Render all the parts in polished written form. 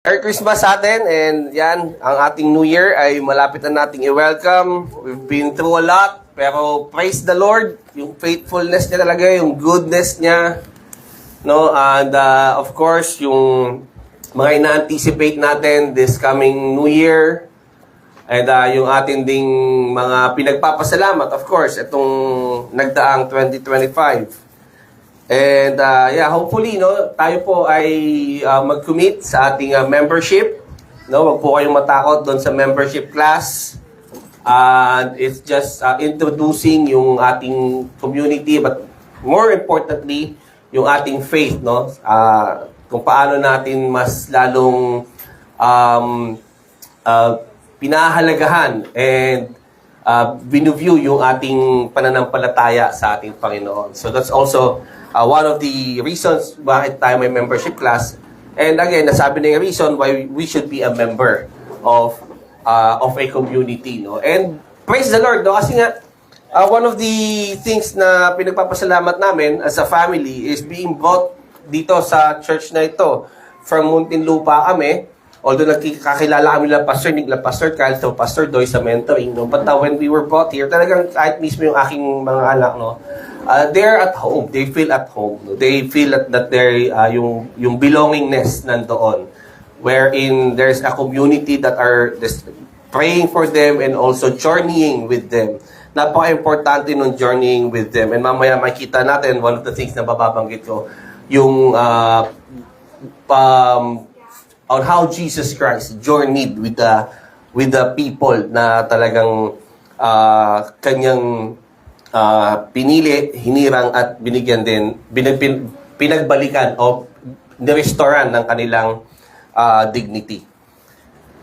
Merry Christmas sa atin, and yan, ang ating New Year ay malapit na nating i-welcome. We've been through a lot, pero praise the Lord, yung faithfulness niya talaga, yung goodness niya, no? And of course, yung mga ina-anticipate natin this coming New Year, and yung atin ding mga pinagpapasalamat, of course, itong nagdaang 2025. And hopefully tayo po ay mag-commit sa ating membership. Wag po kayong matakot doon sa membership class. And it's just introducing yung ating community, but more importantly, yung ating faith, kung paano natin mas lalong pinahalagahan and binuview yung ating pananampalataya sa ating Panginoon. So that's also one of the reasons bakit tayo may membership class. And again, nasabi na yung reason why we should be a member of a community. And praise the Lord, kasi nga, one of the things na pinagpapasalamat namin as a family is being brought dito sa church na ito. From Muntinlupa kami, although nagkakilala kami ng Pastor Kyle, so Pastor Doy sa mentoring. But when we were brought here, talagang kahit mismo yung aking mga anak, they're at home. They feel at home. They feel that they're, yung belongingness nandoon. Wherein there's a community that are praying for them and also journeying with them. Napaka-importante nung journeying with them. And mamaya makita natin, one of the things na bababanggit ko, yung on how Jesus Christ journeyed with the people na talagang kanyang pinili, hinirang at binigyan din, pinagbalikan o nirestoran ng kanilang dignity.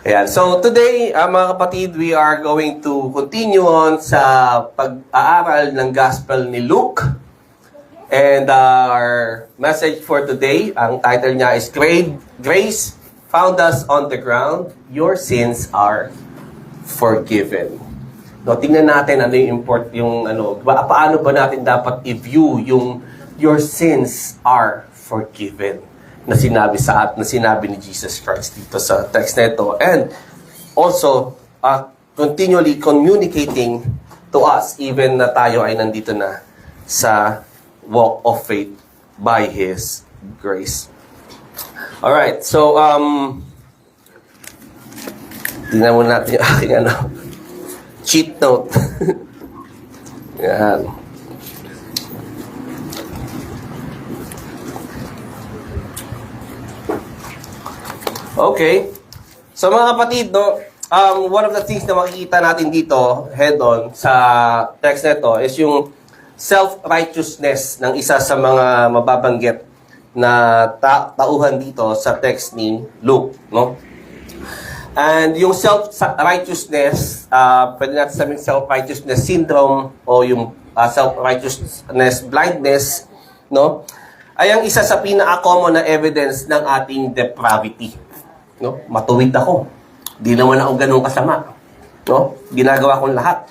Ayan. So today, mga kapatid, we are going to continue on sa pag-aaral ng Gospel ni Luke. And our message for today, ang title niya is Grace Found Us on the Ground, Your Sins Are Forgiven. Tingnan natin ano yung paano ba natin dapat i-view yung your sins are forgiven na sinabi ni Jesus Christ dito sa text na ito. And also, continually communicating to us, even na tayo ay nandito na sa walk of faith by His grace. Alright, so, tingnan muna natin yung aking cheat note. Yan. Okay. So mga kapatid, one of the things na makikita natin dito, head-on, sa text na ito, is yung self-righteousness ng isa sa mga mababanggit na tauhan dito sa text ni Luke, And yung self-righteousness, pwede natin sabihin self-righteousness syndrome o yung self-righteousness blindness, ay ang isa sa pinaka-common na evidence ng ating depravity. Matuwid ako. Di naman ako ganun kasama. Ginagawa kong lahat.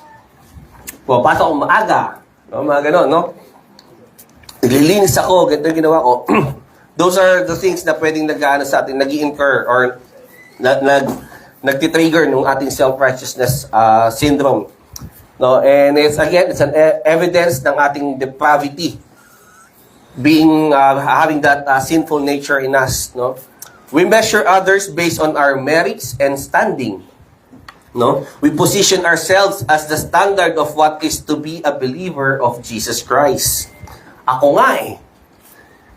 Pumapasok akong maaga. Mga ganun, naglilinis ako, ganito yung ginawa ko. Those are the things na pwedeng sa atin, nag-i-incur or nagtitrigger ng ating self-righteousness syndrome. And it's an evidence ng ating depravity being having that sinful nature in us. We measure others based on our merits and standing. We position ourselves as the standard of what is to be a believer of Jesus Christ. Ako nga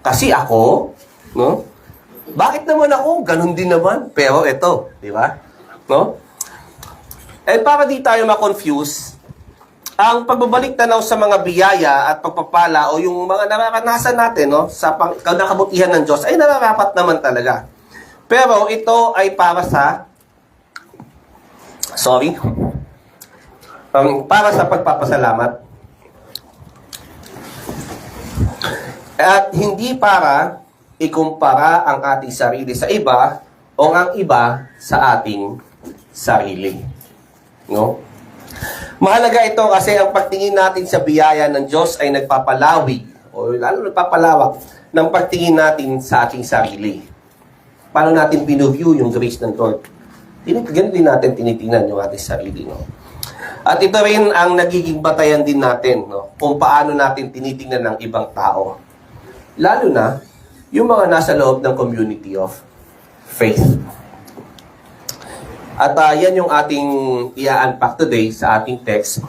Kasi ako, bakit naman ako? Ganun din naman. Pero ito, di ba? And para di tayo ma-confuse, ang pagbabalik tanaw sa mga biyaya at pagpapala o yung mga nararanasan natin sa nakabutihan ng Diyos ay nararapat naman talaga. Pero ito ay para sa para sa pagpapasalamat. At hindi para ikumpara ang ating sarili sa iba o ang iba sa ating sarili. Mahalaga ito kasi ang pagtingin natin sa biyaya ng Diyos ay nagpapalawig o lalo nagpapalawak ng pagtingin natin sa ating sarili. paano natin pinuview yung grace ng Lord. Ganun din natin tinitingnan yung ating sarili, no? At ito rin ang nagiging batayan din natin, no? Kung paano natin tinitingnan ng ibang tao. Lalo na, yung mga nasa loob ng community of faith. At yan yung ating i-unpack today sa ating text.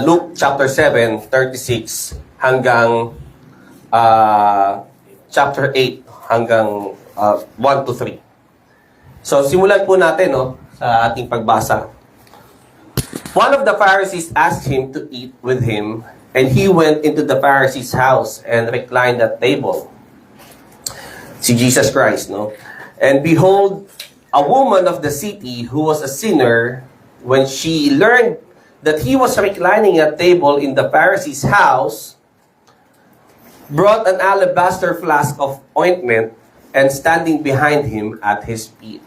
Luke chapter 7, 36 hanggang chapter 8 hanggang 1 to 3. So, simulan po natin, no, sa ating pagbasa. One of the Pharisees asked him to eat with him, and he went into the Pharisee's house and reclined at table. Si Jesus Christ, no? And behold, a woman of the city who was a sinner, when she learned that he was reclining at table in the Pharisee's house, brought an alabaster flask of ointment, and standing behind him at his feet,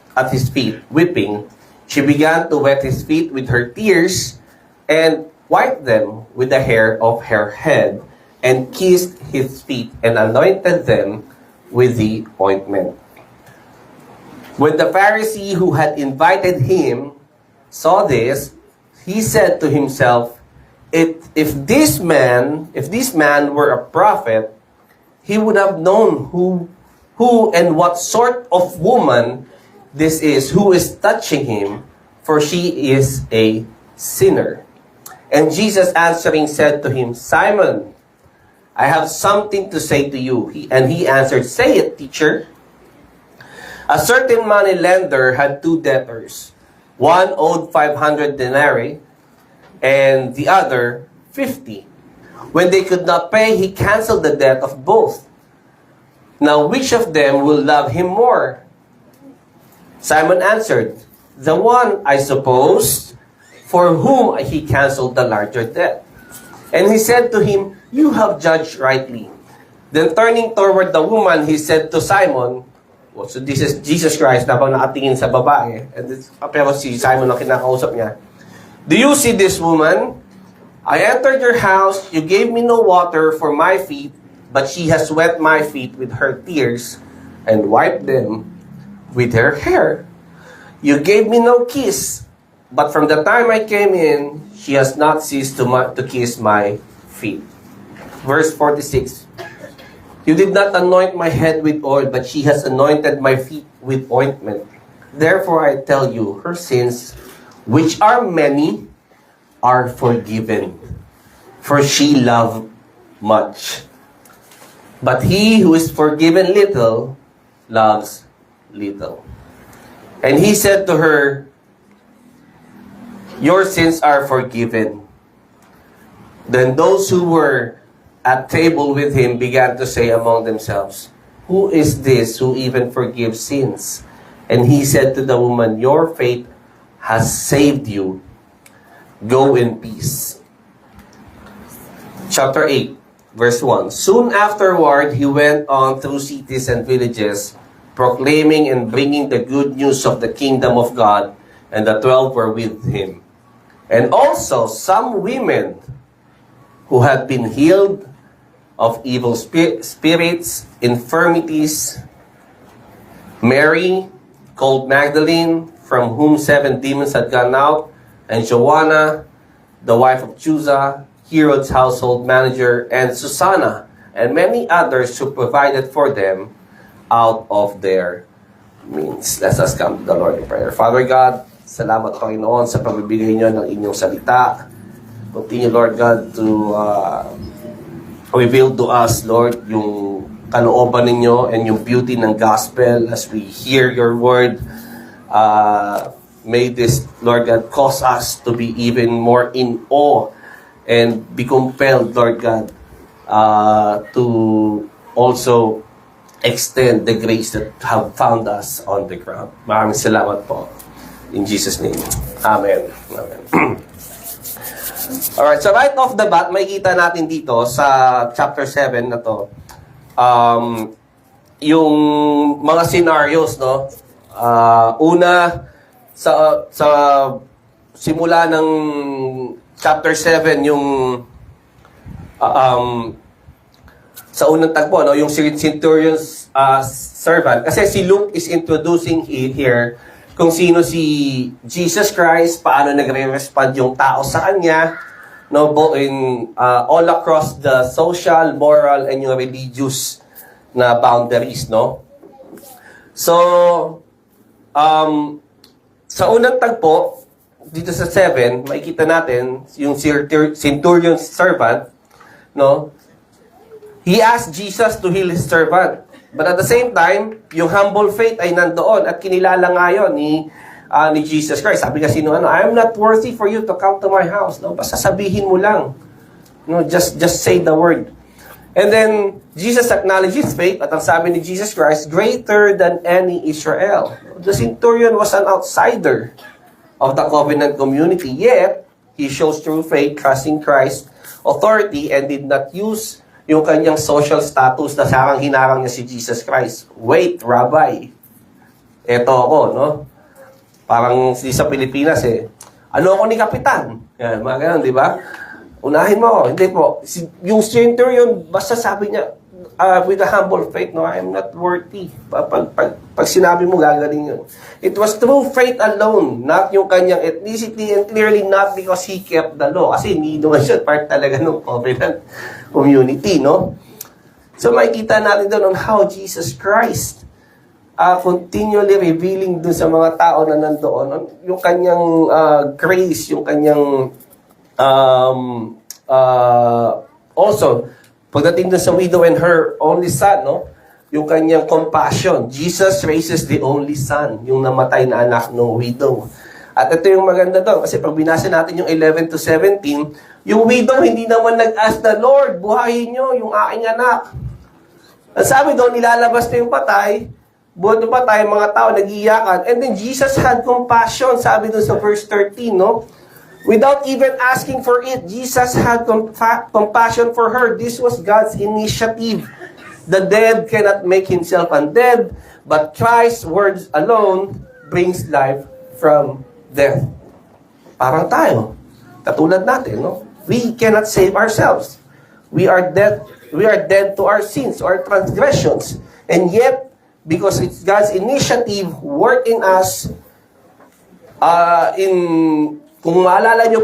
weeping, she began to wet his feet with her tears, and wiped them with the hair of her head, and kissed his feet, and anointed them with the ointment. When the Pharisee who had invited him saw this, he said to himself, if this man were a prophet, he would have known who and what sort of woman this is who is touching him, for she is a sinner. And Jesus answering said to him, Simon, I have something to say to you. And he answered, Say it, teacher. A certain money lender had two debtors. One owed 500 denarii, and the other 50. When they could not pay, he canceled the debt of both. Now, which of them will love him more? Simon answered, The one, I suppose, for whom he canceled the larger debt. And he said to him, You have judged rightly. Then turning toward the woman, he said to Simon, so this is Jesus Christ na pag nakatingin sa babae. Pero si Simon ang kinakausap niya. Do you see this woman? I entered your house, you gave me no water for my feet, but she has wet my feet with her tears and wiped them with her hair. You gave me no kiss, but from the time I came in, she has not ceased to kiss my feet. Verse 46. You did not anoint my head with oil, but she has anointed my feet with ointment. Therefore I tell you, her sins, which are many, are forgiven, for she loved much. But he who is forgiven little, loves little. And he said to her, Your sins are forgiven. Then those who were at table with him began to say among themselves, Who is this who even forgives sins? And he said to the woman, Your faith has saved you. Go in peace. Chapter 8, verse 1. Soon afterward, he went on through cities and villages, proclaiming and bringing the good news of the kingdom of God, and the 12 were with him. And also some women who had been healed of evil spirits, infirmities, Mary, called Magdalene, from whom 7 demons had gone out, and Joanna, the wife of Chuza, Herod's household manager, and Susanna, and many others who provided for them out of their means. Let us come to the Lord in prayer. Father God, salamat Panginoon sa pagbibigay niyo ng inyong salita. Continue, Lord God, to reveal to us, Lord, yung kalooban ninyo and yung beauty ng gospel as we hear your word. May this, Lord God, cause us to be even more in awe and be compelled, Lord God, to also extend the grace that have found us on the ground. Maraming salamat po. In Jesus' name. Amen. Amen. Alright, so right off the bat, may kita natin dito sa chapter 7 na to, yung mga scenarios, no? Una, sa simula ng chapter 7, yung sa unang tagpo, no, yung centurion's servant. Kasi si Luke is introducing here kung sino si Jesus Christ, paano nagre-respond yung tao sa kanya, no, in all across the social, moral, and yung religious na boundaries, no. So, sa unang tagpo, dito sa 7, makikita natin yung centurion's servant, no. He asked Jesus to heal his servant. But at the same time, yung humble faith ay nandoon at kinilala nga yun ni Jesus Christ. Sabi kasi I'm not worthy for you to come to my house. No? Basta sabihin mo lang. No, just say the word. And then, Jesus acknowledged his faith at ang sabi ni Jesus Christ, greater than any Israel. The centurion was an outsider of the covenant community. Yet, he shows true faith, trusting Christ's authority and did not use yung kanyang social status na sarang hinarang niya si Jesus Christ. Wait, Rabbi. Eto ako, no? Parang sa Pilipinas ano ako ni Kapitan? Yan, mga ganun, di ba? Unahin mo ako. Hindi po. Yung centurion, basta sabi niya, with a humble faith, no, I'm not worthy. Pag sinabi mo, gagaling yun. It was through faith alone, not yung kanyang ethnicity, and clearly not because he kept the law. Kasi hindi naman siya part talaga ng covenant community, no? So, makikita natin doon on how Jesus Christ continually revealing doon sa mga tao na nandoon, yung kanyang grace, yung kanyang also, pagdating doon sa widow and her only son, no? Yung kanyang compassion. Jesus raises the only son, yung namatay na anak ng widow. At ito yung maganda doon, kasi pag binasa natin yung 11 to 17, yung widow hindi naman nag-ask the Lord, buhayin nyo yung aking anak. At sabi doon, nilalabas na yung patay, buhat ng patay, mga tao nag-iyakan. And then Jesus had compassion, sabi doon sa verse 13, no? Without even asking for it, Jesus had compassion for her. This was God's initiative. The dead cannot make himself undead, but Christ's words alone brings life from death. Parang tayo. Katulad natin, no? We cannot save ourselves. We are dead to our sins, our transgressions. And yet, because it's God's initiative work in us, kung maalala nyo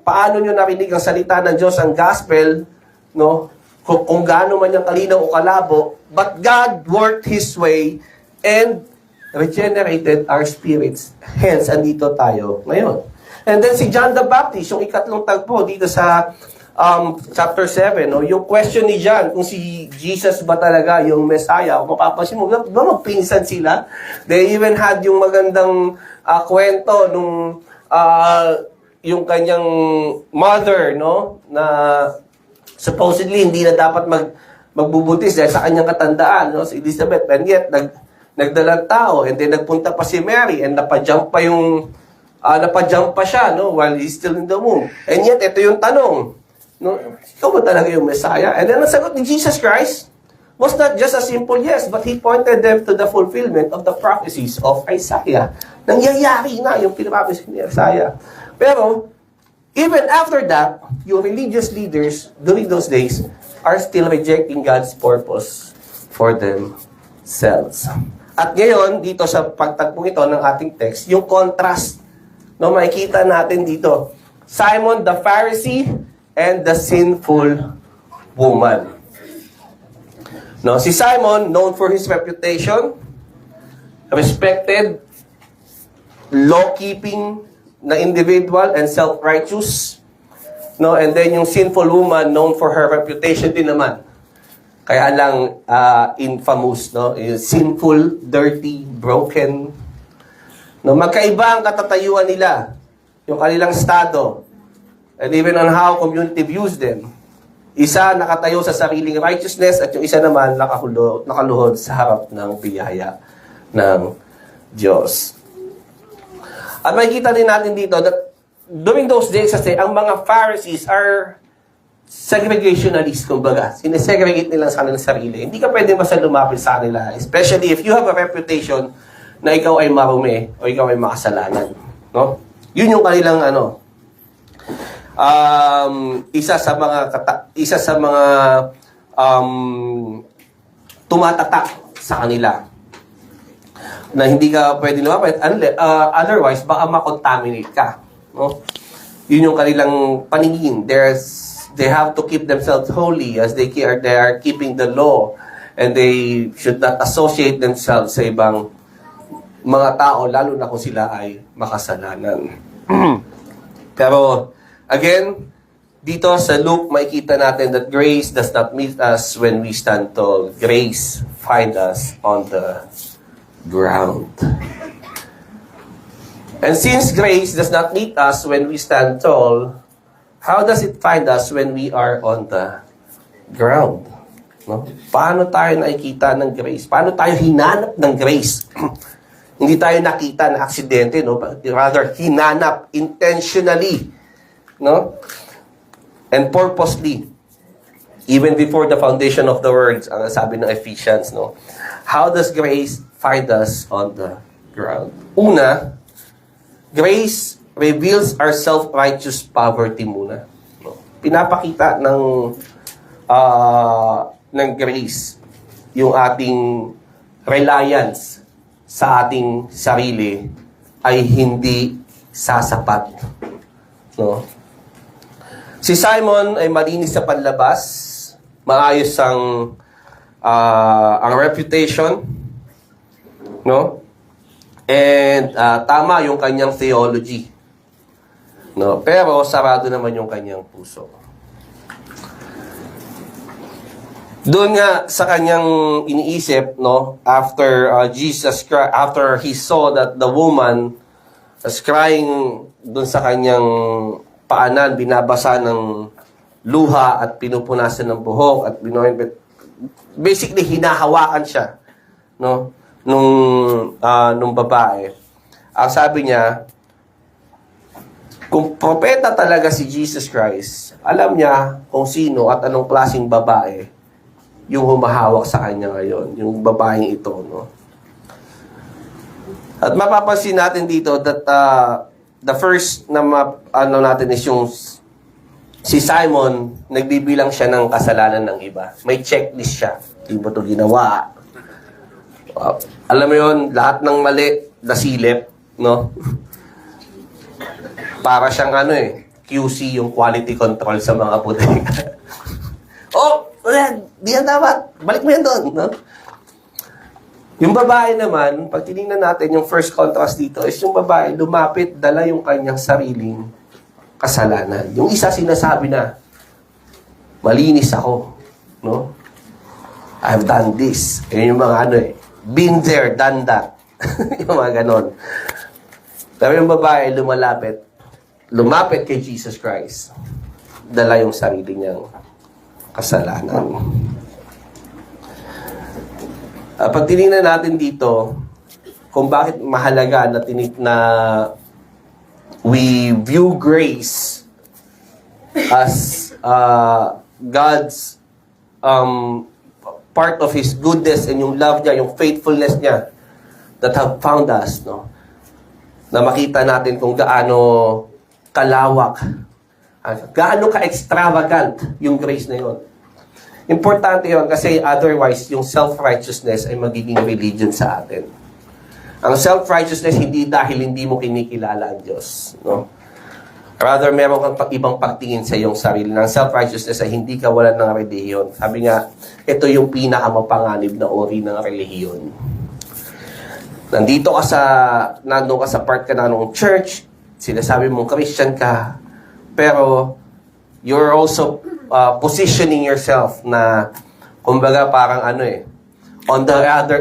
paano nyo narinig ang salita ng Diyos, ang gospel, no? Kung gaano man yung kalinaw o kalabo, but God worked His way and regenerated our spirits. Hence, andito tayo ngayon. And then si John the Baptist, yung ikatlong tagpo dito sa chapter 7, no? Yung question ni John, kung si Jesus ba talaga yung Messiah, kung mapapansin mo, ba magpinsan sila? They even had yung magandang kwento nung yung kanyang mother, no, na supposedly hindi na dapat magbubuntis dahil sa kanyang katandaan, no, si Elizabeth. And yet nagdalang tao, and then nagpunta pa si Mary and napajump pa siya, no, while he's still in the womb. And yet ito yung tanong, no, ikaw ba talaga yung Messiah? And then ang sagot ni Jesus Christ was not just a simple yes, but he pointed them to the fulfillment of the prophecies of Isaiah. Nangyayari na yung pinaprophecy ni Isaiah. Pero, even after that, yung religious leaders during those days are still rejecting God's purpose for themselves. At ngayon, dito sa pagtagpong ito ng ating text, yung contrast, no, makikita natin dito. Simon the Pharisee and the sinful woman. No, si Simon, known for his reputation, respected, law-keeping na individual and self-righteous. No, and then yung sinful woman, known for her reputation din naman. Kaya lang infamous, no? Yung sinful, dirty, broken. No, magkaiba ang katatayuan nila. Yung kanilang estado. And even on how community views them. Isa nakatayo sa sariling righteousness at yung isa naman nakaluhod sa harap ng biyaya ng Diyos. At makikita din natin dito that during those days kasi ang mga Pharisees are segregationalists, kumbaga. Sinesegregate nila sa kanilang sarili. Hindi ka pwede basta lumapit sa kanila. Especially if you have a reputation na ikaw ay marumi o ikaw ay makasalanan. No? Yun yung kanilang isa sa mga tumatatak sa kanila. Na hindi ka pwede lumapit. Otherwise, baka makontaminate ka. No? Yun yung kanilang paningin. They have to keep themselves holy as they are keeping the law. And they should not associate themselves sa ibang mga tao, lalo na kung sila ay makasalanan. Pero, again, dito sa Luke, makikita natin that grace does not meet us when we stand tall. Grace find us on the ground. And since grace does not meet us when we stand tall, how does it find us when we are on the ground? No? Paano tayo nakikita ng grace? Paano tayo hinanap ng grace? Hindi tayo nakita na aksidente, no? Rather, hinanap intentionally, no? And purposely. Even before the foundation of the world, ang sabi ng Ephesians, no? How does grace find us on the ground? Una, grace reveals our self-righteous poverty muna. No? Pinapakita ng grace yung ating reliance sa ating sarili ay hindi sasapat. No? Si Simon ay malinis sa panlabas, maayos ang reputation, no? And tama yung kanyang theology. No? Pero sarado naman yung kanyang puso. Doon nga sa kanyang iniisip, no, after after he saw that the woman was crying doon sa kanyang paanan, binabasa ng luha at pinupunasan ng buhok at basically hinahawakan siya, no, nung babae. Ang sabi niya, kung propeta talaga si Jesus Christ, alam niya kung sino at anong klaseng babae yung humahawak sa kanya ngayon, yung babaeng ito, no? At mapapansin natin dito that the first na natin is yung si Simon, nagbibilang siya ng kasalanan ng iba. May checklist siya. Hindi mo ito ginawa. Alam mo yun, lahat ng mali, nasilip, no? Para siyang QC, yung quality control sa mga bodega. Di yan dapat. Balik mo yan doon. No? Yung babae naman, pag tinignan natin yung first contrast dito, is yung babae lumapit, dala yung kanyang sariling kasalanan. Yung isa sinasabi na, malinis ako. No? I've done this. Yung mga been there, done that. Yung mga ganon. Pero yung babae lumapit kay Jesus Christ. Dala yung sarili niyang kasalanan. Pag tinignan natin dito, kung bakit mahalaga na we view grace as God's part of His goodness and yung love niya, yung faithfulness niya that have found us, no? Na makita natin kung gaano kalawak, gaano ka-extravagant yung grace na yun. Importante yun kasi otherwise, yung self-righteousness ay magiging religion sa atin. Ang self-righteousness, hindi dahil hindi mo kinikilala ang Diyos. No? Rather, meron kang ibang pagtingin sa iyong sarili. Ang self-righteousness ay hindi ka wala ng relihiyon. Sabi nga, ito yung pinakamapanganib na uri ng relihiyon. Nandun ka sa part ka na ng church, sinasabi mong Christian ka, pero you're also positioning yourself na kumbaga parang on the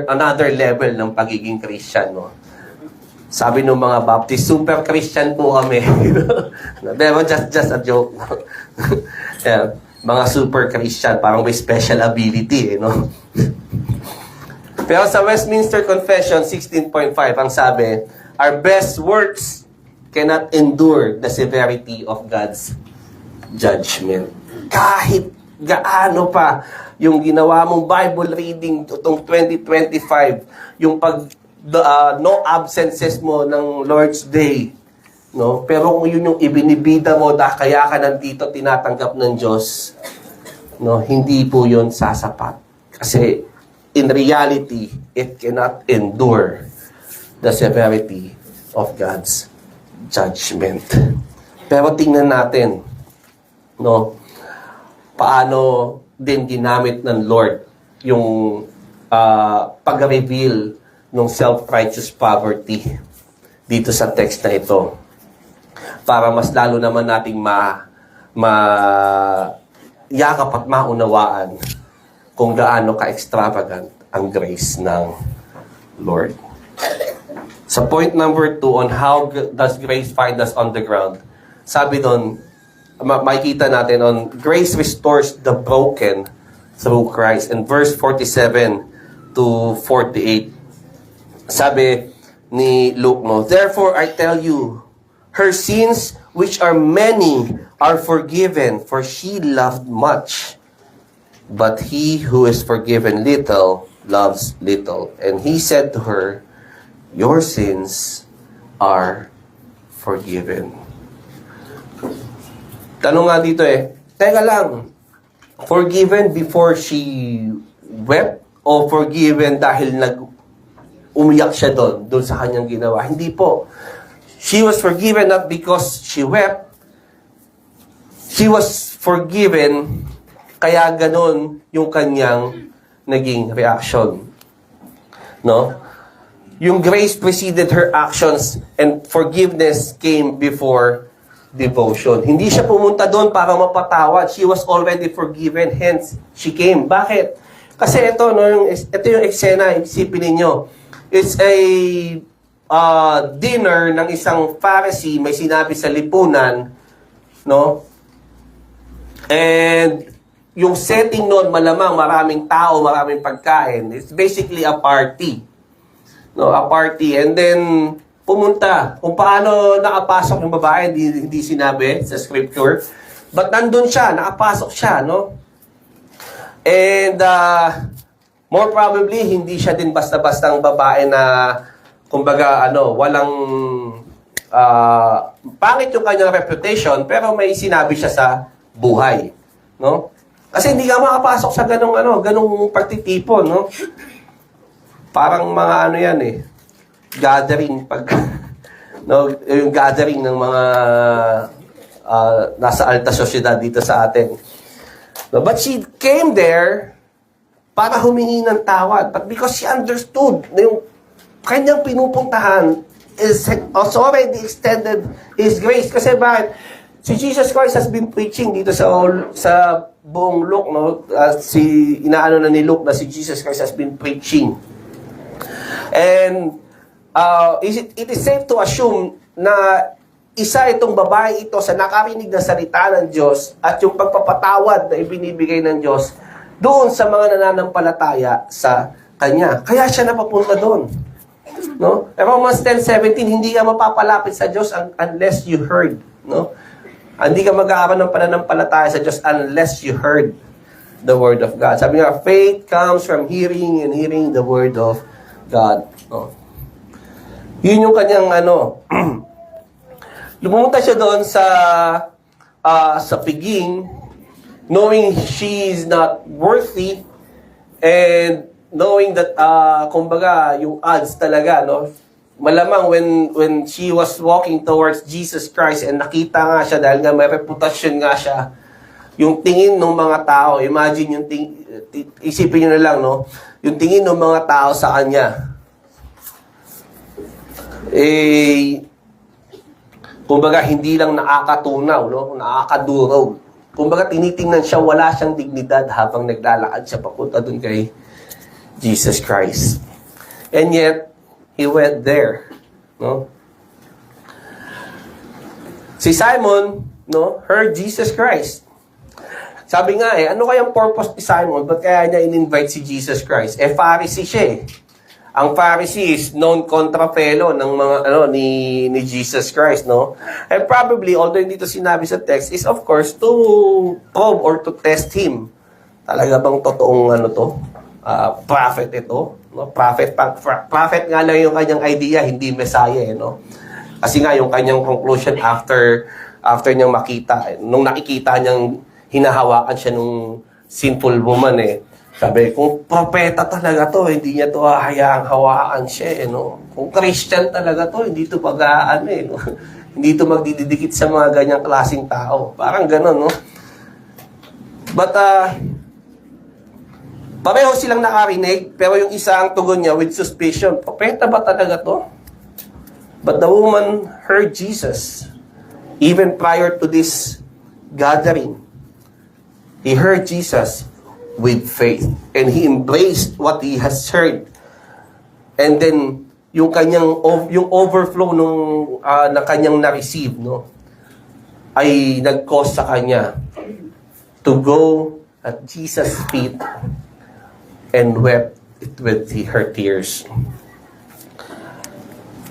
another level ng pagiging Christian, no? Sabi ng mga Baptist, super Christian po kami. Pero just a joke. Yeah, mga super Christian, parang may special ability, no? Pero sa Westminster Confession 16.5, ang sabi, our best works cannot endure the severity of God's judgment. Kahit gaano pa yung ginawa mong Bible reading itong 2025, yung no absences mo ng Lord's Day, no? Pero kung yun yung ibinibida mo, kaya ka nandito tinatanggap ng Diyos, no, hindi po yun sasapat. Kasi in reality, it cannot endure the severity of God's judgment. Pero tingnan natin, no, paano din ginamit ng Lord yung pag-reveal ng self-righteous poverty dito sa text na ito. Para mas lalo naman nating yakap at maunawaan kung gaano ka-extravagant ang grace ng Lord. Sa point number 2 on how does grace find us on the ground, sabi doon, makikita natin on grace restores the broken through Christ. In verse 47 to 48, sabi ni Luke, no, therefore I tell you, her sins, which are many, are forgiven, for she loved much. But he who is forgiven little, loves little. And he said to her, your sins are forgiven. Tanong nga dito teka lang, forgiven before she wept o forgiven dahil umiyak siya doon sa kanyang ginawa? Hindi po. She was forgiven not because she wept. She was forgiven kaya ganun yung kanyang naging reaction. No? Yung grace preceded her actions and forgiveness came before devotion. Hindi siya pumunta doon para mapatawad. She was already forgiven, hence she came. Bakit? Kasi ito yung eksena, isipin ninyo. It's a dinner ng isang Pharisee, may sinabi sa lipunan, no? And yung setting noon, malamang maraming tao, maraming pagkain. It's basically a party. No, a party. And then pumunta. Kung paano nakapasok yung babae, hindi sinabi sa scripture. But nandun siya, nakapasok siya, no? And more probably, hindi siya din basta-bastang babae na, kumbaga, walang, pangit yung kanyang reputation, pero may sinabi siya sa buhay, no? Kasi hindi ka makapasok sa ganong partitipon, no? Parang mga yan gathering no, yung gathering ng mga nasa alta sosyedad dito sa atin. No, but she came there para humingi ng tawad. But because she understood na yung kanyang pinupuntahan is already extended His grace. Kasi bakit? Si Jesus Christ has been preaching dito sa buong Luke, no? Inaano na ni Luke na si Jesus Christ has been preaching. And it is safe to assume na isa itong babae ito sa nakarinig ng salita ng Diyos at yung pagpapatawad na ibinibigay ng Diyos doon sa mga nananampalataya sa Kanya. Kaya siya napapunta doon. No? Romans 10:17, hindi ka mapapalapit sa Diyos unless you heard. No? Hindi ka mag-aaral ng pananampalataya sa Diyos unless you heard the Word of God. Sabi nga, faith comes from hearing and hearing the Word of God. No? Yun yung kanyang lumunta siya doon sa piging, knowing she is not worthy and knowing that kumbaga yung odds talaga, no? Malamang when she was walking towards Jesus Christ and nakita nga siya dahil nga may reputasyon nga siya, yung tingin ng mga tao, imagine yung isipin niyo na lang, no? Yung tingin ng mga tao sa kanya, kumbaga hindi lang nakakatunaw, no? Nakakadurog. Kumbaga tinitingnan siya, wala siyang dignidad habang naglalakad siya papunta dun kay Jesus Christ. And yet, he went there, no? Si Simon, no, heard Jesus Christ. Sabi nga ano kayang purpose ni Simon? Ba't kaya niya in-invite si Jesus Christ? Pharisee siya Ang Pharisee is known kontrapelo ng mga ni Jesus Christ, no? And probably, although hindi ito sinabi sa text, is of course to probe or to test him. Talaga bang totoong prophet ito? No? Prophet nga lang yung kanyang idea, hindi Messiah, no? Kasi nga yung kanyang conclusion after niyang makita, nung nakikita niyang hinahawakan siya nung sinful woman eh. Sabi, kung propeta talaga to, hindi niya to hahayaang hawaan siya eh, no? Kung Christian talaga to, hindi to pag-aan eh, no? Hindi to magdidikit sa mga ganyang klaseng tao. Parang gano'n, no? But, pareho silang nakarinig, pero yung isa ang tugon niya with suspicion, propeta ba talaga to? But the woman heard Jesus, even prior to this gathering. He heard Jesus with faith. And he embraced what he has heard. And then, yung overflow na kanyang na-receive, no, ay nag-cause sa kanya to go at Jesus' feet and wept it with her tears.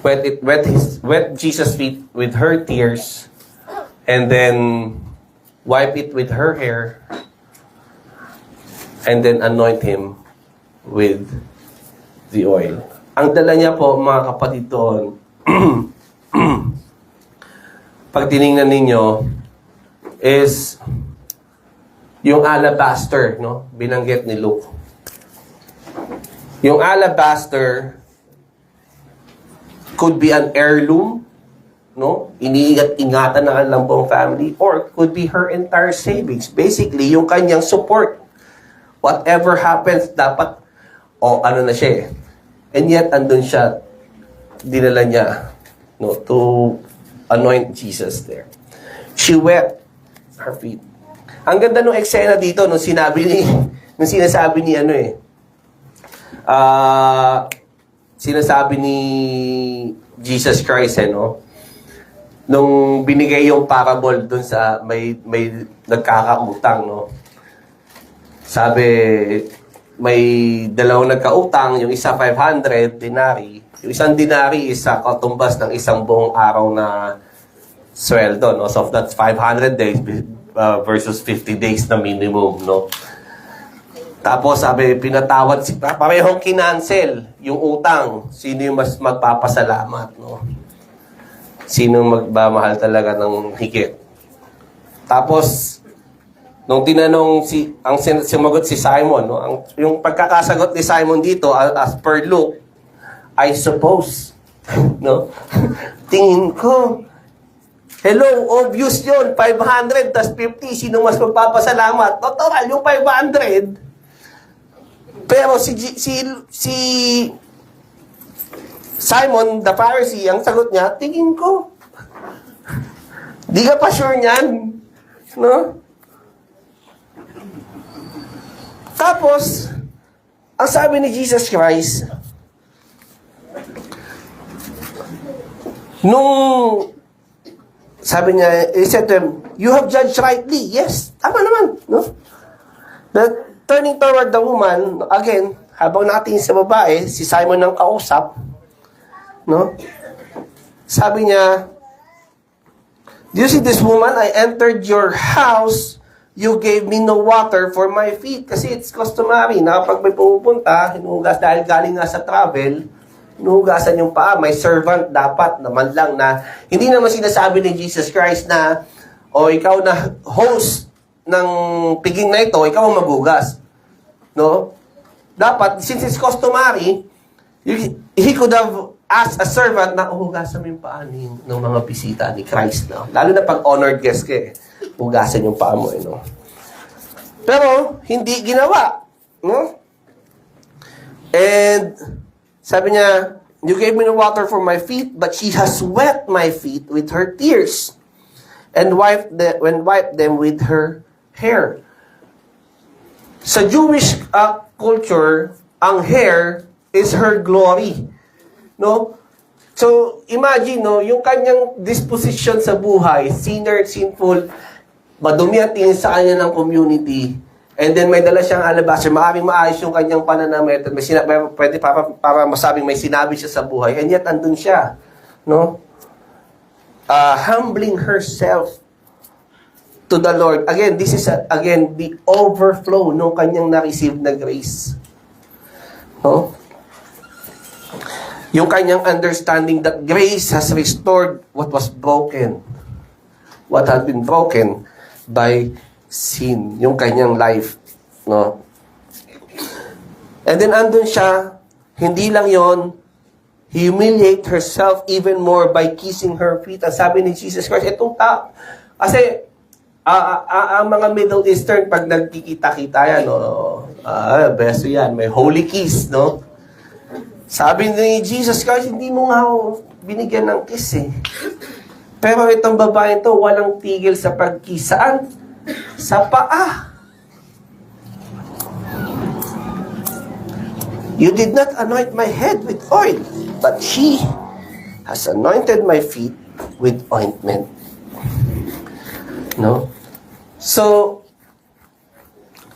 Wet Jesus' feet with her tears, and then wipe it with her hair, and then anoint him with the oil. Ang dala niya po, mga kapatid doon, pag tinignan ninyo, is yung alabaster, no? Binanggit ni Luke. Yung alabaster could be an heirloom, no? Iniingat-ingatan ng kanilang buong family, or could be her entire savings. Basically, yung kanyang support. Whatever happens, dapat, ano na siya eh. And yet, andun siya, dinala niya, no, to anoint Jesus there. She wept her feet. Ang ganda nung eksena dito, nung sinasabi ni sinasabi ni Jesus Christ, no? Nung binigay yung parable dun sa may nagkakautang, no? Sabi, may dalawang nagkautang, yung isa 500 dinari. Yung isang dinari is katumbas ng isang buong araw na sweldo, no? So that's 500 days versus 50 days na minimum, no? Tapos sabi, pinatawad, parehong kinancel yung utang. Sino yung mas magpapasalamat, no? Sino magmamahal talaga ng higit? Tapos, nung tinanong ang sumagot si Simon, no? Yung pagkakasagot ni Simon dito, as per Luke, I suppose, no? Tingin ko, hello, obvious yun, 500 tas 50, sino mas magpapasalamat? Total, yung 500. Pero si Simon, the Pharisee, ang sagot niya, tingin ko. Di ka pa sure niyan, no? Tapos, ang sabi ni Jesus Christ, sabi niya, he said to him, you have judged rightly. Yes, tama naman, no? But turning toward the woman, again, habang natin sa babae, si Simon ang kausap, no? Sabi niya, do you see this woman? I entered your house, you gave me no water for my feet. Kasi it's customary na pag may pumupunta, hinuhugas dahil galing nga sa travel, hinuhugasan yung paa. May servant dapat naman lang na, hindi naman sinasabi ni Jesus Christ na, ikaw na host ng piging na ito, ikaw ang maghugas. No? Dapat, since it's customary, he could have asked a servant na, hugasan mo yung paa ng mga bisita ni Christ. No? Lalo na pag honored guest ka eh. Hugasan yung paa mo, no? Pero, hindi ginawa. No? And, sabi niya, you gave me the water for my feet, but she has wet my feet with her tears, and wiped them with her hair. Sa Jewish culture, ang hair is her glory. No? So, imagine, no, yung kanyang disposition sa buhay, sinful, madumi ang tingin sa kanya ng community, and then may dala siyang alabaster, maaaring maayos yung kanyang pananamit, pwede para masabing may sinabi siya sa buhay, and yet andun siya, no? Humbling herself to the Lord. Again, this is the overflow ng kanyang na-receive na grace. No? Yung kanyang understanding that grace has restored what was broken. What had been broken by sin. Yung kanyang life. No? And then andun siya, hindi lang yon, humiliate herself even more by kissing her feet. Ang sabi ni Jesus Christ, itong tao, kasi ang mga Middle Eastern, pag nagkikita-kita yan, no? Beso yan, may holy kiss, no? Sabi ni Jesus Christ, hindi mo nga ako binigyan ng kiss eh. Pero itong babae to, walang tigil sa pag-kiss. Saan? Sa paa. You did not anoint my head with oil, but she has anointed my feet with ointment. No? So,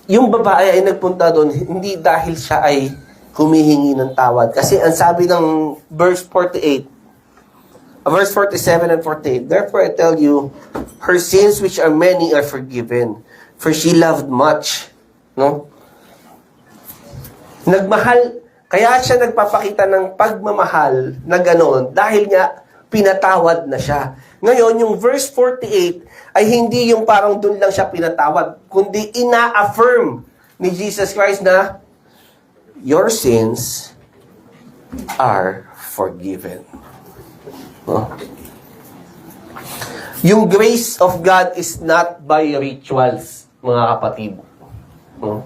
yung babae ay nagpunta doon, hindi dahil siya ay humihingi ng tawad. Kasi ang sabi ng verse 47 and 48, therefore I tell you, her sins which are many are forgiven, for she loved much. No? Nagmahal, kaya siya nagpapakita ng pagmamahal na ganoon dahil nga pinatawad na siya. Ngayon, yung verse 48 ay hindi yung parang dun lang siya pinatawad, kundi ina-affirm ni Jesus Christ na your sins are forgiven. No? Yung grace of God is not by rituals, mga kapatid. No?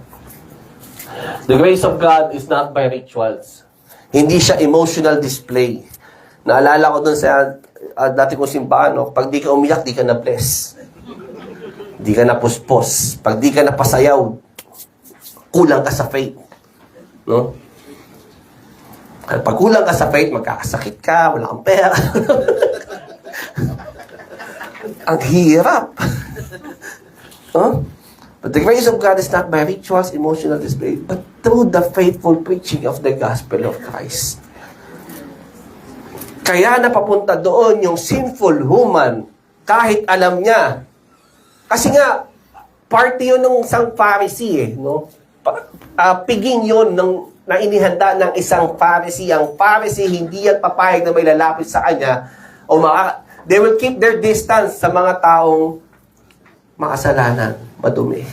The grace of God is not by rituals. Hindi siya emotional display. Naalala ko dun sa dati kong simbahan, no? Pag di ka umiyak, di ka na bless. Di ka na puspos. Pag di ka na pasayaw, kulang ka sa faith. No? Pag kulang ka sa faith, magkakasakit ka, wala kang pera. Ang hirap. Huh? But the grace of God is not by rituals, emotional display, but through the faithful preaching of the gospel of Christ. Kaya napapunta doon yung sinful woman, kahit alam niya. Kasi nga, party yun ng isang Pharisee, no? Piging yun na inihanda ng isang Pharisee. Ang Pharisee, hindi yan papayag na may lalapit sa kanya. They will keep their distance sa mga taong makasalanan, madumi.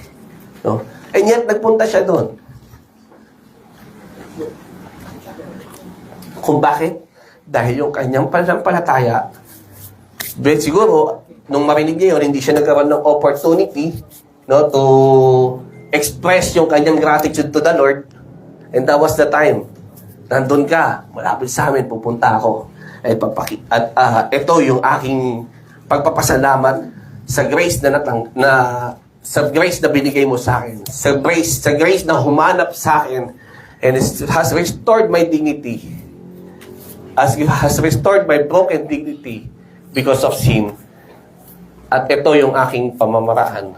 No? And yet, nagpunta siya doon. Kung bakit? Dahil yung kanyang pananampalataya, siguro, nung marinig niya yun, hindi siya nagkaroon ng opportunity, no, to express yung kanyang gratitude to the Lord. And that was the time. Nandun ka, malapit sa amin, pupunta ako. At ito yung aking pagpapasalamat sa grace sa grace na binigay mo sa akin. Sa grace na humanap sa akin and has restored my dignity. Has restored my broken dignity because of sin. At ito yung aking pamamaraan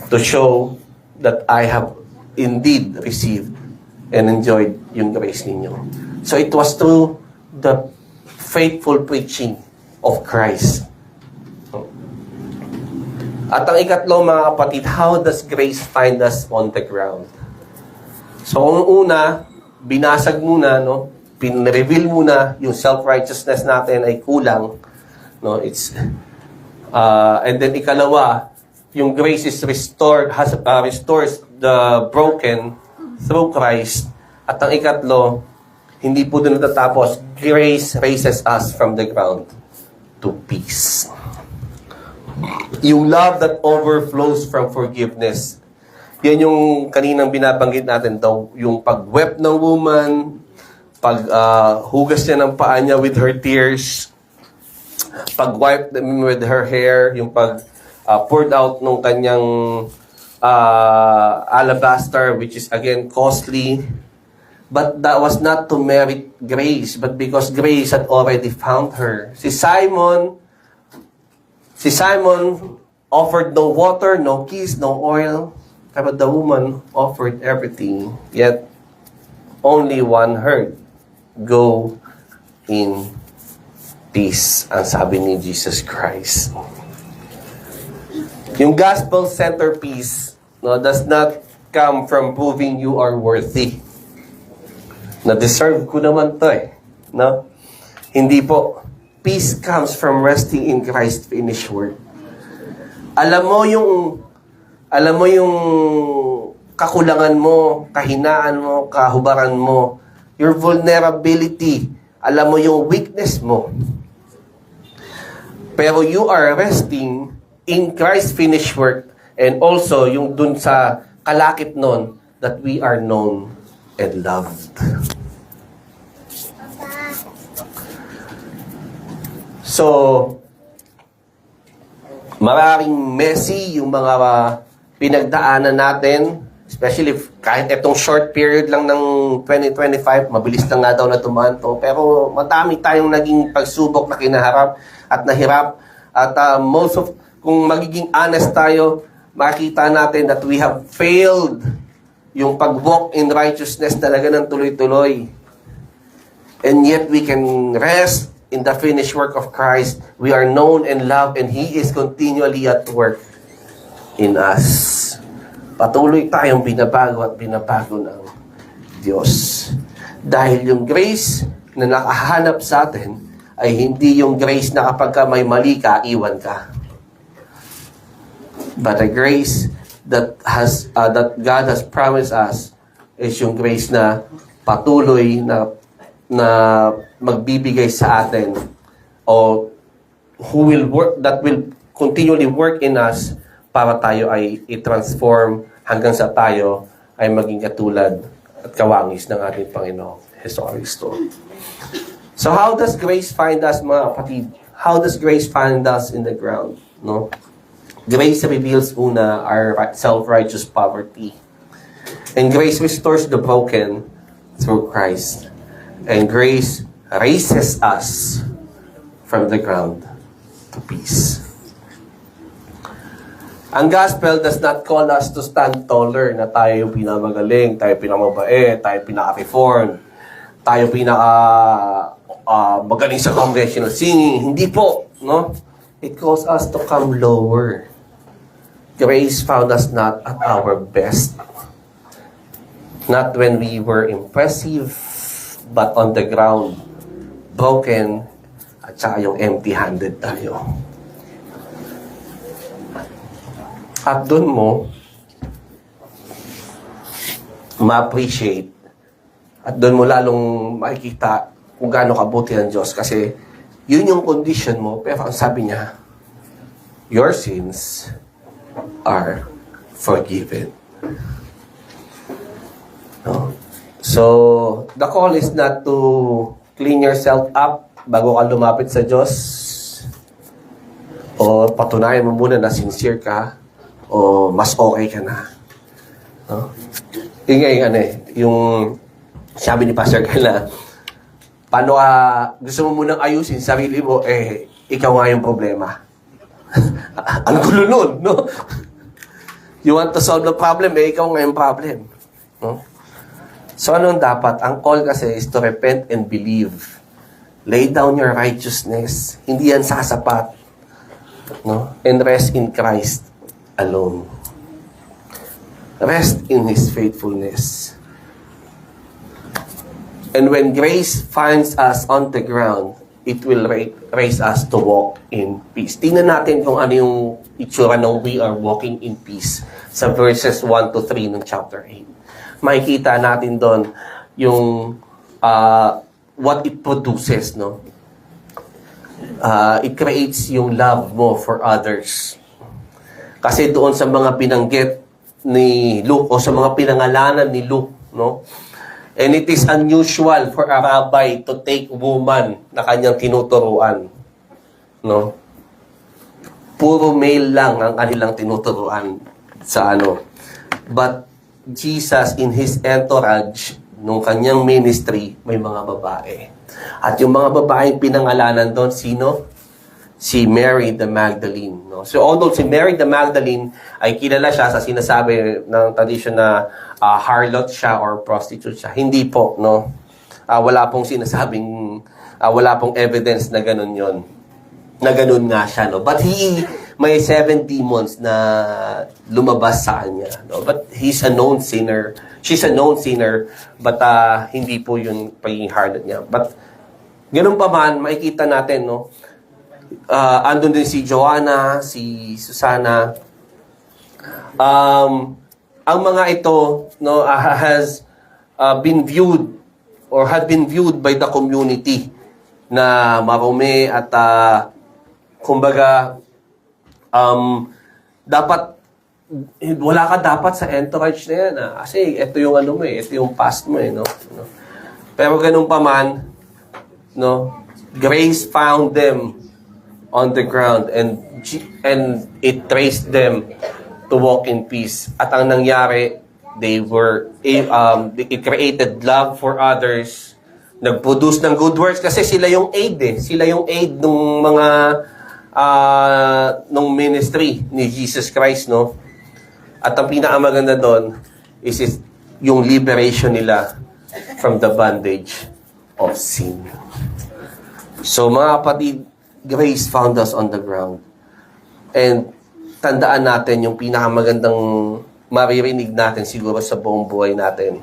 to show that I have indeed received and enjoyed yung grace ninyo. So it was through the faithful preaching of Christ. At ang ikatlo, mga kapatid, how does grace find us on the ground? So kung una, binasag muna, no? Pin-reveal muna yung self-righteousness natin ay kulang, no? And then ikalawa, yung grace is restores the broken through Christ. At ang ikatlo, hindi po doon natatapos, grace raises us from the ground to peace. Yung love that overflows from forgiveness. Yan yung kaninang binabanggit natin daw, yung pag-wept ng woman, pag-hugas niya ng paa niya with her tears, pag-wipe them with her hair, yung poured out nung kanyang alabaster, which is again costly. But that was not to merit grace, but because grace had already found her. Si Simon offered no water, no kiss, no oil, but the woman offered everything. Yet only one heard, "Go in peace," ang sabi ni Jesus Christ. Yung gospel centerpiece, no, does not come from proving you are worthy. Na-deserve ko naman to eh. No? Hindi po. Peace comes from resting in Christ's finished work. Alam mo yung kakulangan mo, kahinaan mo, kahubaran mo, your vulnerability, alam mo yung weakness mo. Pero you are resting in Christ's finished work and also yung dun sa kalakip nun that we are known and loved. So, maraming messy yung mga pinagdaanan natin, especially kahit itong short period lang ng 2025, mabilis na nga daw na tumanto. Pero madami tayong naging pagsubok na kinaharap at nahirap. At kung magiging honest tayo, makita natin that we have failed yung pag-walk in righteousness talaga ng tuloy-tuloy. And yet we can rest in the finished work of Christ. We are known and loved and He is continually at work in us. Patuloy tayong binabago at binabago ng Diyos. Dahil yung grace na nakahanap sa atin ay hindi yung grace na kapag ka may mali ka, iwan ka. But the grace that God has promised us is yung grace na patuloy na magbibigay sa atin o that will continually work in us para tayo ay i-transform hanggang sa tayo ay maging katulad at kawangis ng ating Panginoong Jesucristo. So how does grace find us, mga kapatid? How does grace find us in the ground? No? Grace reveals una our self-righteous poverty. And grace restores the broken through Christ. And grace raises us from the ground to peace. Ang gospel does not call us to stand taller na tayo pinamagaling, tayo pinamabait, tayo pinaka-reform, tayo magaling sa congregational singing. Hindi po, no? It calls us to come lower. Grace found us not at our best. Not when we were impressive, but on the ground, broken, at saka yung empty-handed tayo. At doon mo, ma-appreciate, at doon mo lalong makikita kung gaano kabuti ang Diyos. Kasi, yun yung condition mo, pero ang sabi niya, your sins are forgiven. No? So, the call is not to clean yourself up bago ka lumapit sa Diyos. O patunayan mo muna na sincere ka. O mas okay ka na. No? Yung sabi ni Pastor Kala, paano gusto mo munang ayusin sarili mo, ikaw nga yung problema. Ang gulo nun, no? You want to solve the problem, ikaw nga yung problem. No? So, anong dapat? Ang call kasi is to repent and believe. Lay down your righteousness. Hindi yan sasapat. No? And rest in Christ alone. Rest in His faithfulness. And when grace finds us on the ground, it will raise us to walk in peace. Tingnan natin kung ano yung itsura ng we are walking in peace sa verses 1 to 3 ng chapter 8. Makikita natin doon yung what it produces, no? It creates yung love mo for others. Kasi doon sa mga binanggit ni Luke o sa mga pinangalanan ni Luke, no? And it is unusual for a rabbi to take woman na kanyang tinuturuan, no? Puro male lang ang kanilang tinuturuan sa ano. But Jesus in His entourage, nung kanyang ministry, may mga babae. At yung mga babaeng pinangalanan doon, sino? Si Mary the Magdalene. No? So although si Mary the Magdalene ay kilala siya sa sinasabi ng tradition na harlot siya or prostitute siya, hindi po, no? Wala pong sinasabing, wala pong evidence na ganun yon, na ganun nga siya, no? But may 7 demons na lumabas sa kanya, no? But he's a known sinner. She's a known sinner, but hindi po yun pagiging harlot niya. But ganun pa man, makikita natin, no? Andun din si Joanna, si Susana. ang mga ito, no, has been viewed or had been viewed by the community na marumi at kumbaga dapat wala ka dapat sa entourage na yan. Kasi ito yung ano mo ito yung past mo no? Pero ganun pa man, no, grace found them on the ground and it traced them to walk in peace. At ang nangyari, it created love for others, nag-produce ng good works kasi sila yung aid Sila yung aid ng mga nung ministry ni Jesus Christ, no? At ang pinakamaganda doon is yung liberation nila from the bondage of sin. So mga kapatid, grace found us on the ground. And tandaan natin yung pinakamagandang maririnig natin siguro sa buong buhay natin.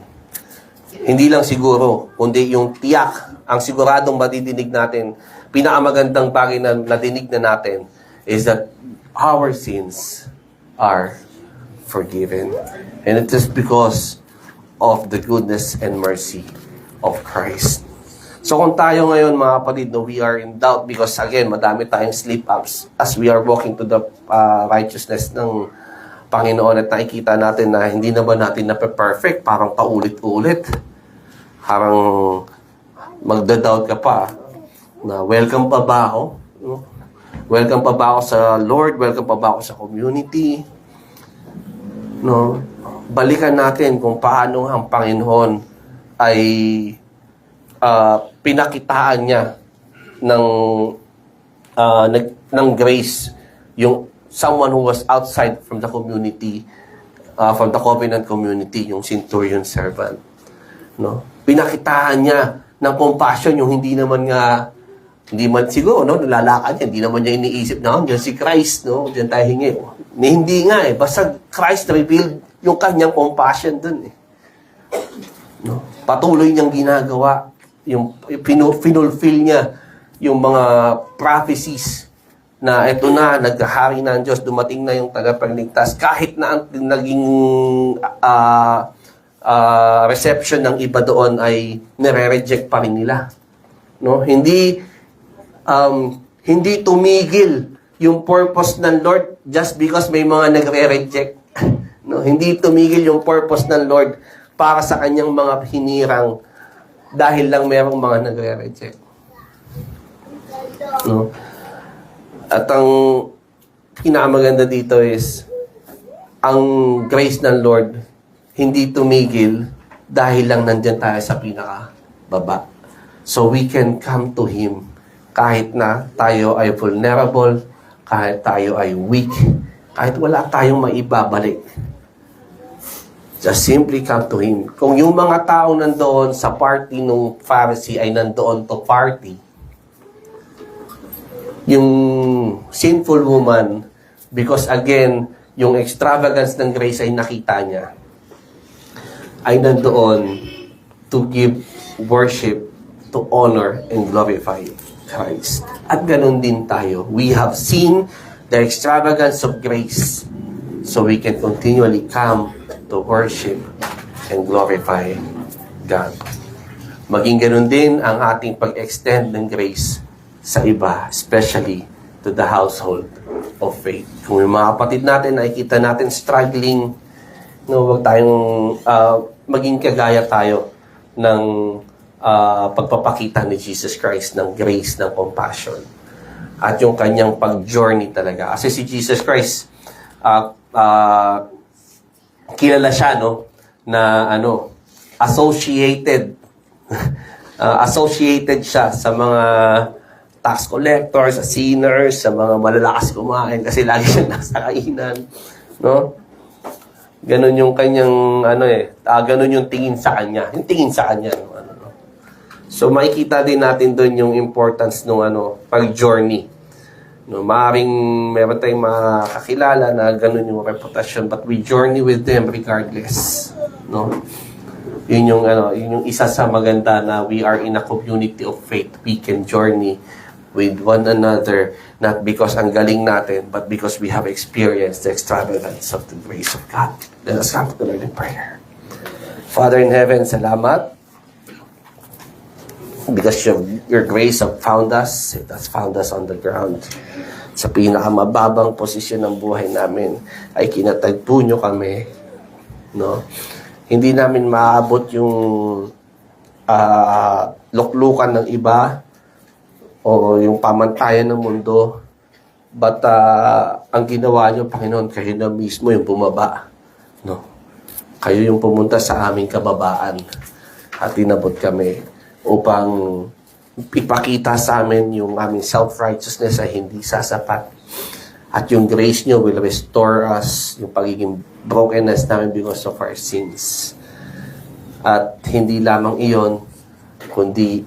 Hindi lang siguro, kundi yung tiyak, ang siguradong madidinig natin, pinakamagandang bagay na nadinig na natin is that our sins are forgiven. And it is because of the goodness and mercy of Christ. So kung tayo ngayon mga kapatid, no, we are in doubt because again, madami tayong slip-ups as we are walking to the righteousness ng Panginoon at nakikita natin na hindi naman natin na-perfect, parang paulit-ulit. Parang magda-doubt ka pa na welcome pa ba ako? No? Welcome pa ba ako sa Lord? Welcome pa ba ako sa community? No? Balikan natin kung paano ang Panginoon ay pinakitaan niya ng grace yung someone who was outside from the community, from the covenant community, yung centurion servant. No? Pinakitaan niya ng compassion yung hindi man siguro, no, nalalakad niya, hindi naman niya iniisip na, diyan si Christ, no, diyan tayo hingi. Hindi nga basta Christ revealed yung kanyang compassion dun No? Patuloy niyang ginagawa, yung finulfill niya yung mga prophecies na ito na, naghahari na ang Diyos, dumating na yung tagapagligtas, kahit na ang naging reception ng iba doon ay nire-reject pa rin nila. No? Hindi tumigil yung purpose ng Lord just because may mga nagre-reject. No? Hindi tumigil yung purpose ng Lord para sa kanyang mga hinirang dahil lang merong mga nagre-reject. No? At ang pinakamaganda dito is ang grace ng Lord hindi tumigil dahil lang nandyan tayo sa pinakababa. So we can come to Him kahit na tayo ay vulnerable, kahit tayo ay weak, kahit wala tayong maibabalik. Just simply come to Him. Kung yung mga tao nandoon sa party ng Pharisee ay nandoon to party, yung sinful woman, because again, yung extravagance ng grace ay nakita niya, ay nandoon to give worship, to honor, and glorify Christ. At ganun din tayo. We have seen the extravagance of grace, so we can continually come to worship and glorify God. Maging ganun din ang ating pag-extend ng grace sa iba, especially to the household of faith. Kung yung mga kapatid natin, nakikita natin struggling, no, wag tayong maging kagaya tayo ng pagpapakita ni Jesus Christ ng grace, ng compassion, at yung kanyang pag-journey talaga. Kasi si Jesus Christ, kilala siya, no, na associated siya sa mga tax collectors, sa sinners, sa mga malalakas kumain kasi lagi siya nasa kainan, no? Ganun yung kanyang ganun yung tingin sa kanya. Yung tingin sa kanya, no? So makikita din natin doon yung importance ng pag-journey. No, maaaring meron tayong makakilala na ganun yung reputasyon, but we journey with them regardless, no? Yun yung isa sa maganda na we are in a community of faith. We can journey with one another, not because ang galing natin, but because we have experienced the extravagance of the grace of God. Let us come to the Lord in prayer. Father in heaven, salamat. Because your grace have found us, it has found us on the ground. Sa pinakamababang posisyon ng buhay namin, ay kinatagpo nyo kami. No? Hindi namin maaabot yung luklukan ng iba o yung pamantayan ng mundo. But ang ginawa nyo, Panginoon, kayo na mismo yung bumaba. No? Kayo yung pumunta sa aming kababaan at inabot kami upang ipakita sa amin yung aming self-righteousness ay hindi sasapat. At yung grace nyo will restore us, yung pagiging brokenness namin because of our sins. At hindi lamang iyon, kundi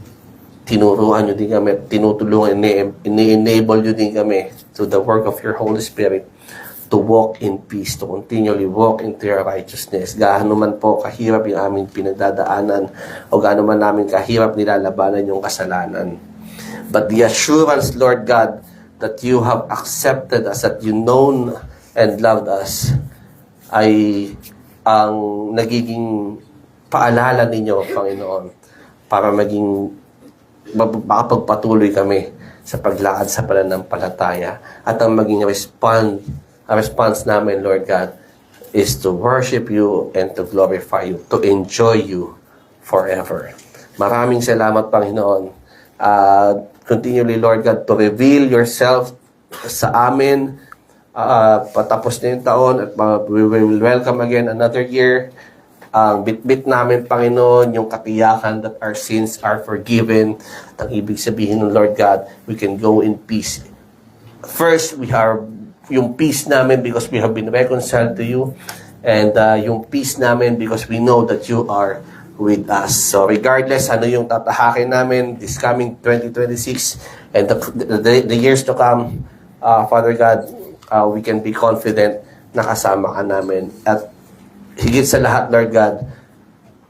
tinuruan nyo din kami, tinutulungan, ini-enable nyo din kami to the work of your Holy Spirit to walk in peace, to continually walk into your righteousness. Gaano man po kahirap yung aming pinagdadaanan o gaano man namin kahirap nilalabanan yung kasalanan. But the assurance, Lord God, that you have accepted us, that you known and loved us, ay ang nagiging paalala ninyo, Panginoon, para maging makapagpatuloy kami sa paglakad sa pananampalataya at ang maging response namin, Lord God, is to worship you and to glorify you, to enjoy you forever. Maraming salamat, Panginoon. Continually, Lord God, to reveal yourself sa amin. Patapos na yung taon at we will welcome again another year. Ang bit-bit namin, Panginoon, yung katiyakan that our sins are forgiven. At ang ibig sabihin ng Lord God, we can go in peace. First, we have yung peace namin because we have been reconciled to you. And yung peace namin because we know that you are with us. So regardless ano yung tatahakin namin this coming 2026 and the years to come, Father God, we can be confident na kasama ka namin. At higit sa lahat, Lord God,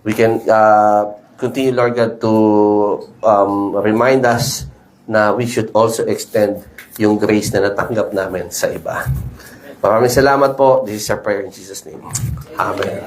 we can continue, Lord God, to remind us na we should also extend yung grace na natanggap namin sa iba. Maraming salamat po. This is our prayer in Jesus' name. Amen.